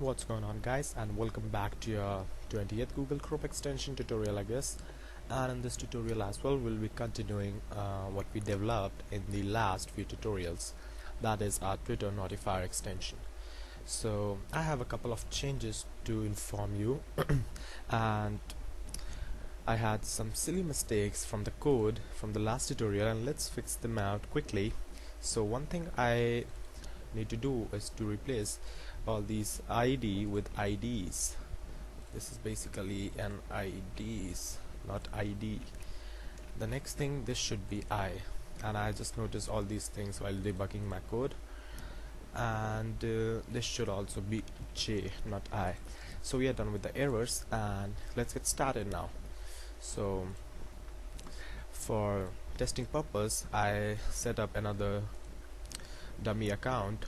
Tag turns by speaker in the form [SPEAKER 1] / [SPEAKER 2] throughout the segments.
[SPEAKER 1] What's going on, guys, and welcome back to your 20th Google Chrome extension tutorial, I guess. And in this tutorial as well, we'll be continuing what we developed in the last few tutorials, that is our Twitter notifier extension. So I have a couple of changes to inform you and I had some silly mistakes from the code from the last tutorial, and let's fix them out quickly. So one thing I need to do is to replace all these ID with IDs. This is basically an IDs, not ID. The next thing, this should be I, and I just noticed all these things while debugging my code. And this should also be J, not I. So we are done with the errors, and let's get started now. So for testing purpose, I set up another dummy account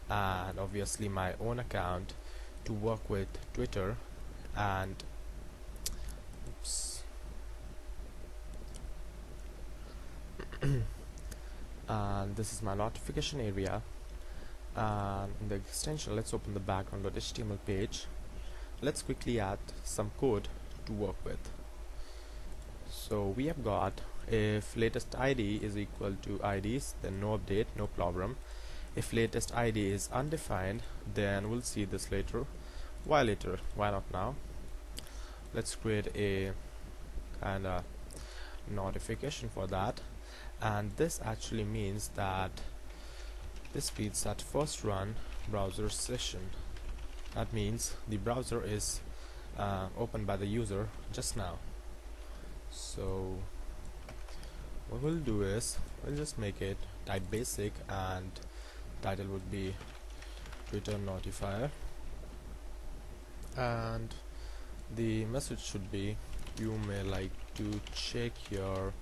[SPEAKER 1] and obviously my own account to work with Twitter, and and this is my notification area. And in the extension, let's open the background.html page. Let's quickly add some code to work with. So we have got, if latest ID is equal to IDs, then no update, no problem. If latest ID is undefined, then we'll see this later. Why later? Why not now? Let's create a kind of notification for that, and this actually means that this speeds that first run browser session. That means the browser is opened by the user just now. So what we'll do is we'll just make it type basic, and title would be Twitter notifier, and the message should be, you may like to check your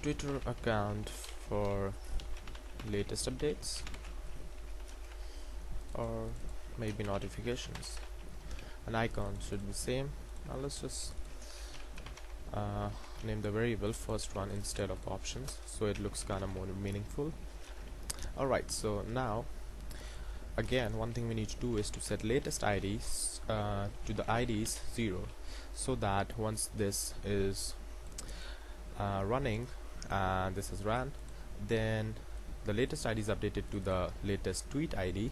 [SPEAKER 1] Twitter account for latest updates or maybe notifications. An icon should be same. Now let's just name the variable first one instead of options, so it looks kind of more meaningful. Alright, so now again, one thing we need to do is to set latest IDs to the IDs 0, so that once this is running and this is ran, then the latest ID is updated to the latest tweet ID,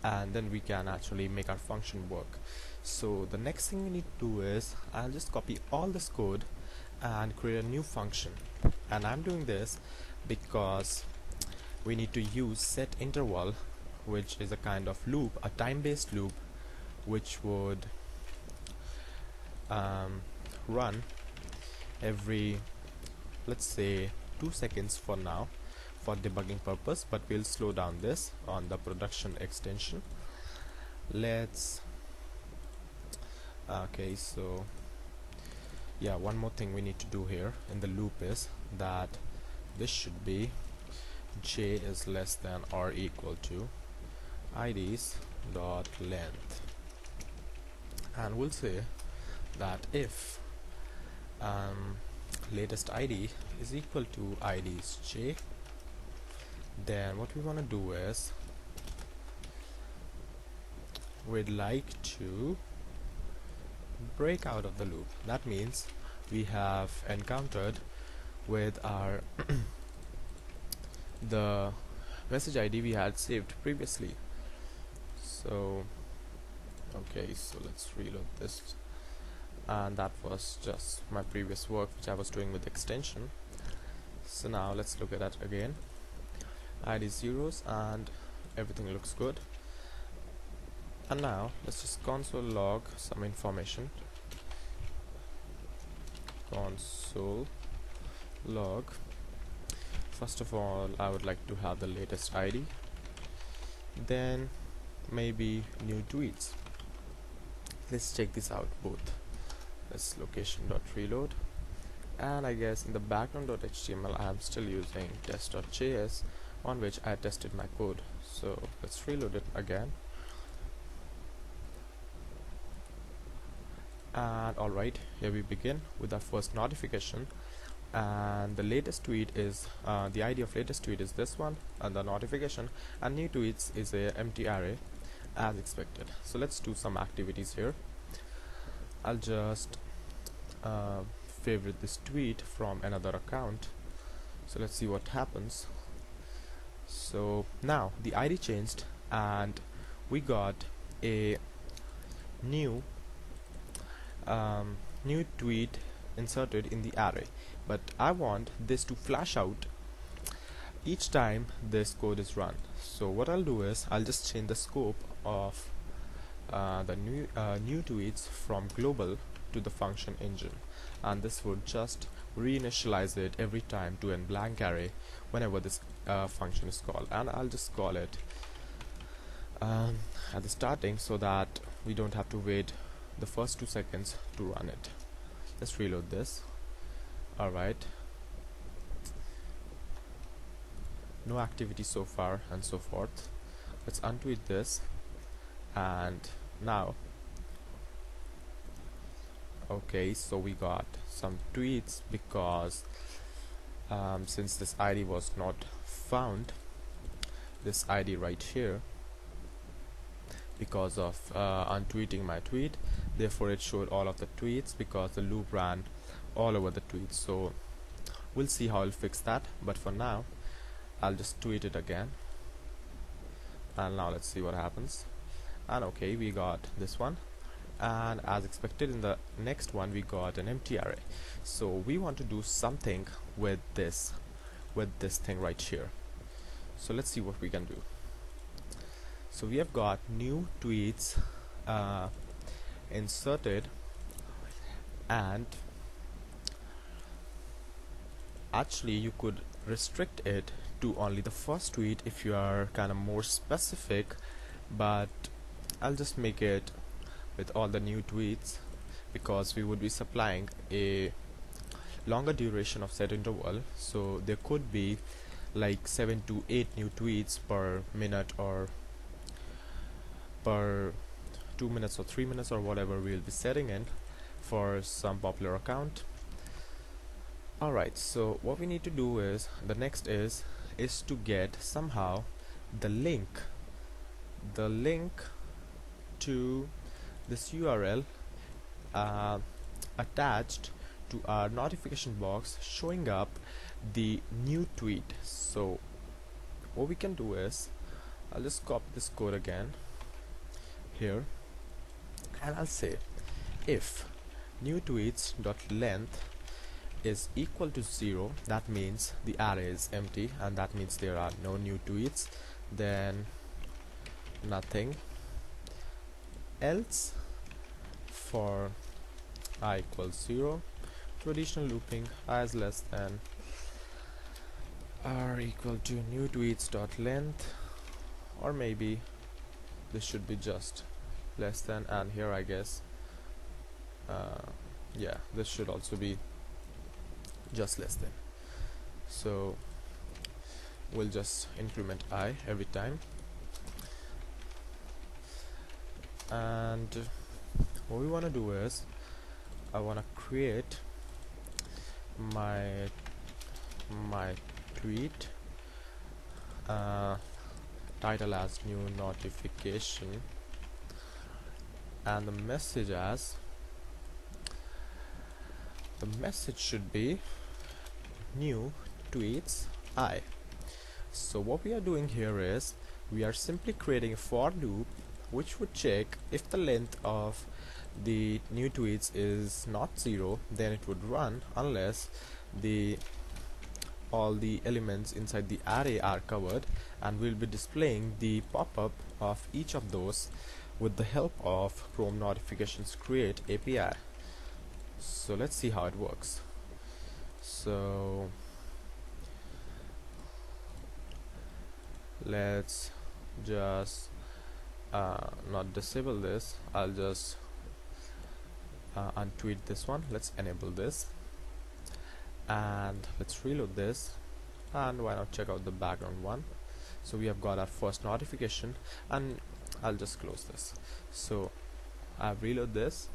[SPEAKER 1] and then we can actually make our function work. So the next thing we need to do is, I'll just copy all this code and create a new function. And I'm doing this because we need to use set interval, which is a kind of loop, a time-based loop, which would run every, let's say, 2 seconds for now for debugging purpose, but we'll slow down this on the production extension. Let's okay, so yeah, one more thing we need to do here in the loop is that this should be J is less than or equal to IDs dot length, and we'll say that if latest ID is equal to IDs J, then what we want to do is we'd like to break out of the loop. That means we have encountered with our the message ID we had saved previously. So okay, so let's reload this, and that was just my previous work which I was doing with the extension. So now let's look at that again. ID zeros and everything looks good. And now let's just console log some information. Console log, first of all, I would like to have the latest ID, then maybe new tweets. Let's check this out both. Let's location.reload, and I guess in the background.html I am still using test.js on which I tested my code. So let's reload it again. And alright, here we begin with our first notification, and the latest tweet is the ID of latest tweet is this one, and the notification, and new tweets is a empty array. as expected. So let's do some activities here. I'll just favorite this tweet from another account. So let's see what happens. So now the ID changed and we got a new new tweet inserted in the array, but I want this to flash out each time this code is run. So what I'll do is I'll just change the scope of the new tweets from global to the function engine, and this would just reinitialize it every time to a blank array whenever this function is called, and I'll just call it at the starting so that we don't have to wait the first 2 seconds to run it. Let's reload this. Alright, no activity so far and so forth. Let's untweet this, and now okay, so we got some tweets because since this ID was not found, this ID right here, because of untweeting my tweet, therefore it showed all of the tweets because the loop ran all over the tweets. So we'll see how I'll fix that, but for now I'll just tweet it again, and now let's see what happens. And okay, we got this one, and as expected in the next one we got an empty array. So we want to do something with this thing right here. So let's see what we can do. So we have got new tweets inserted, and actually you could restrict it to only the first tweet if you are kind of more specific, but I'll just make it with all the new tweets because we would be supplying a longer duration of set interval. So there could be like 7 to 8 new tweets per minute, or per 2 minutes or 3 minutes, or whatever we'll be setting in for some popular account. Alright, so what we need to do is, the next is to get somehow the link to this URL attached to our notification box showing up the new tweet. So what we can do is, I'll just copy this code again here, and I'll say if new tweets dot length is equal to 0, that means the array is empty, and that means there are no new tweets, then nothing else. For I equals 0, traditional looping, I is less than or equal to new tweets dot length, or maybe this should be just less than, and here I guess yeah, this should also be just less than. So we'll just increment I every time, and what we want to do is I want to create my tweet title as new notification, and the message should be new tweets I. So what we are doing here is we are simply creating a for loop which would check if the length of the new tweets is not 0, then it would run unless all the elements inside the array are covered, and we'll be displaying the pop-up of each of those with the help of Chrome Notifications Create API. So let's see how it works. So let's just not disable this. I'll just untweet this one. Let's enable this, and let's reload this, and why not check out the background one. So we have got our first notification, and I'll just close this. So I've reload this,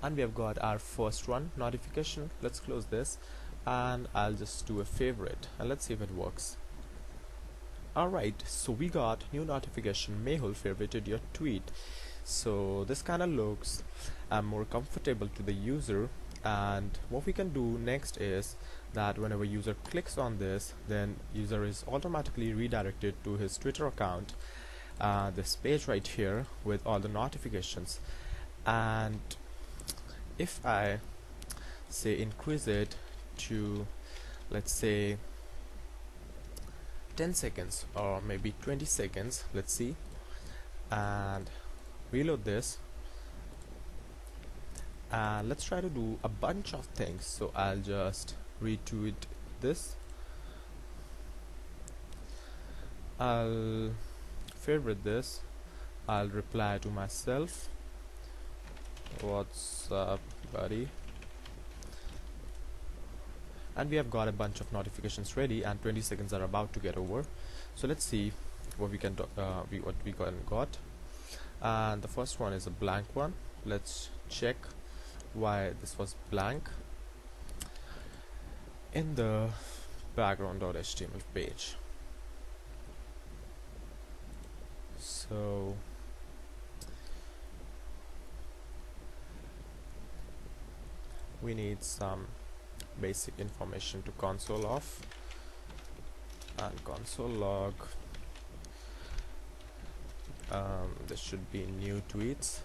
[SPEAKER 1] and we have got our first one notification. Let's close this, and I'll just do a favorite, and let's see if it works. Alright, so we got new notification, Mehul favorited your tweet. So this kind of looks more comfortable to the user, and what we can do next is that whenever user clicks on this, then user is automatically redirected to his Twitter account, this page right here with all the notifications. And if I say increase it to, let's say, 10 seconds or maybe 20 seconds, let's see, and reload this, and let's try to do a bunch of things. So I'll just retweet this, I'll favorite this, I'll reply to myself, what's up buddy, and we have got a bunch of notifications ready, and 20 seconds are about to get over. So let's see what we can got. And the first one is a blank one. Let's check why this was blank in the background.html page. So we need some basic information to console off and console log. This should be new tweets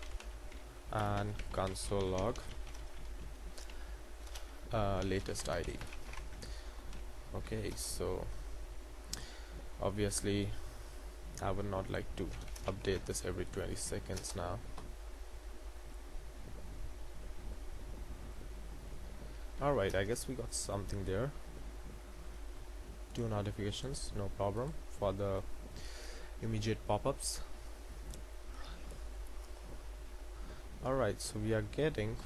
[SPEAKER 1] and console log latest ID. Okay, so obviously I would not like to update this every 20 seconds now. Alright, I guess we got something there. 2 notifications, no problem for the immediate pop-ups. Alright, so we are getting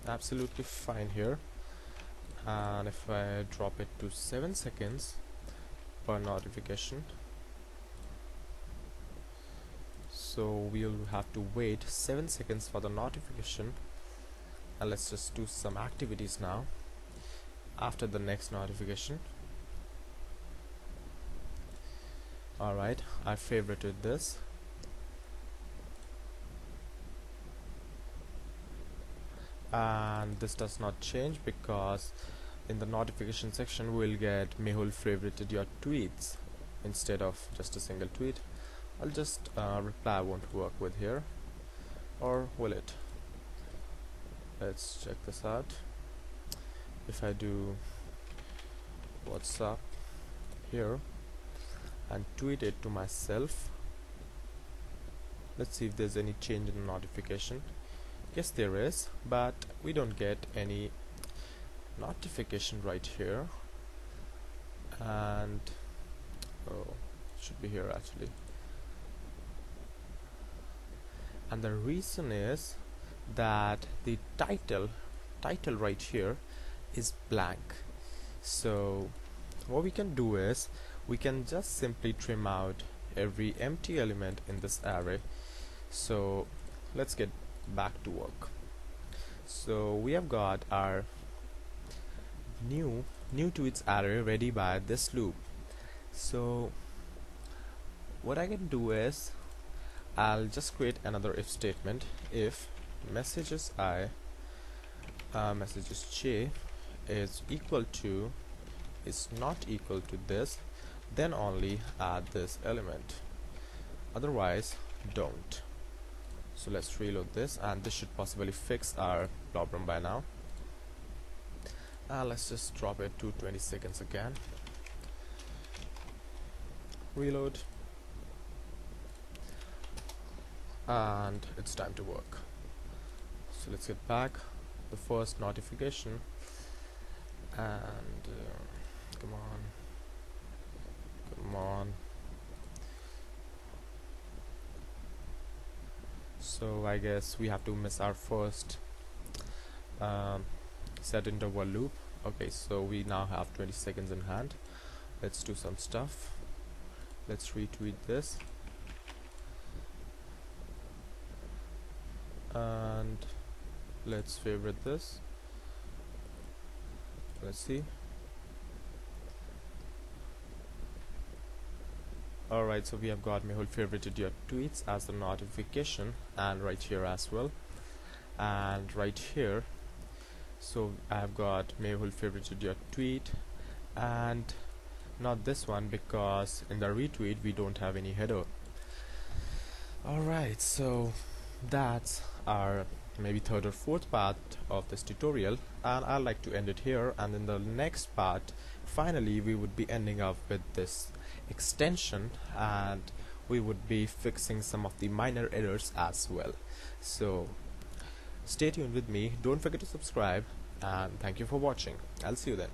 [SPEAKER 1] absolutely fine here, and if I drop it to 7 seconds per notification, so we'll have to wait 7 seconds for the notification. And let's just do some activities now after the next notification. Alright, I favorited this, and this does not change because in the notification section we'll get Mehul favorited your tweets instead of just a single tweet. I'll just reply won't work with here, or will it? Let's check this out. If I do what's up here and tweet it to myself, let's see if there's any change in the notification. Yes, there is, but we don't get any notification right here, and oh, it should be here actually. And the reason is that the title right here is blank. So what we can do is we can just simply trim out every empty element in this array. So let's get back to work. So we have got our new tweets array ready by this loop. So what I can do is I'll just create another if statement. If messages I messages j is not equal to this, then only add this element, otherwise don't. So let's reload this, and this should possibly fix our problem by now. Let's just drop it to 20 seconds again, reload, and it's time to work. So let's get back the first notification, and come on. So I guess we have to miss our first set interval loop. Okay, so we now have 20 seconds in hand. Let's do some stuff. Let's retweet this, and let's favorite this. Let's see. Alright, so we have got Mehul favorited your tweets as the notification, and right here as well, and right here. So I have got Mehul favorited your tweet, and not this one because in the retweet we don't have any header. Alright, so that's our maybe third or fourth part of this tutorial, and I'd like to end it here, and in the next part finally we would be ending up with this extension, and we would be fixing some of the minor errors as well. So stay tuned with me, don't forget to subscribe, and thank you for watching. I'll see you then.